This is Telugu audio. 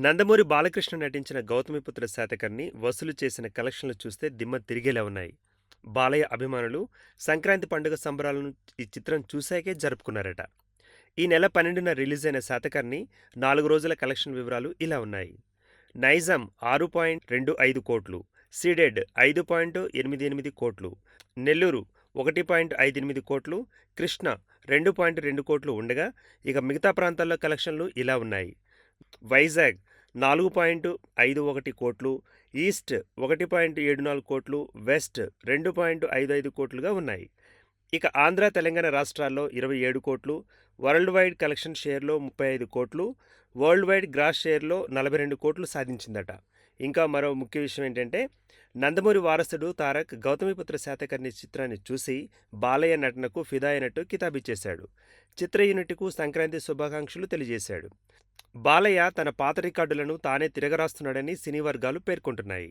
నందమూరి బాలకృష్ణ నటించిన 'గౌతమిపుత్ర శాతకర్ణి' వసూలు చేసిన కలెక్షన్లు చూస్తే దిమ్మ తిరిగేలా ఉన్నాయి. బాలయ్య అభిమానులు సంక్రాంతి పండుగ సంబరాలను ఈ చిత్రం చూశాకే జరుపుకున్నారట. ఈ నెల 12న రిలీజైన 'శాతకర్ణి' 4 రోజుల కలెక్షన్ వివరాలు ఇలా ఉన్నాయి. నైజాం 6.25 కోట్లు, సీడెడ్ 5.88 కోట్లు, నెల్లూరు 1.58 కోట్లు, కృష్ణ 2.2 కోట్లు ఉండగా ఇక మిగతా ప్రాంతాల్లో కలెక్షన్లు ఇలా ఉన్నాయి. వైజాగ్ 4.51 కోట్లు, ఈస్ట్ 1.74 కోట్లు, వెస్ట్ 2.55 కోట్లుగా ఉన్నాయి. ఇక ఆంధ్ర, తెలంగాణ రాష్ట్రాల్లో 27 కోట్లు, వరల్డ్ వైడ్ కలెక్షన్ షేర్లో 35 కోట్లు, వరల్డ్ వైడ్ గ్రాస్ షేర్లో 42 కోట్లు సాధించిందట. ఇంకా మరో ముఖ్య విషయం ఏంటంటే, నందమూరి వారసుడు తారక్ 'గౌతమిపుత్ర శాతకర్ణి' చిత్రాన్ని చూసి బాలయ్య నటనకు ఫిదా అయినట్టు కితాబిచ్చేశాడు. చిత్ర యూనిట్కు సంక్రాంతి శుభాకాంక్షలు తెలియజేశాడు. బాలయ్య తన పాత రికార్డులను తానే తిరగరాస్తున్నాడని సినీ వర్గాలు పేర్కొంటున్నాయి.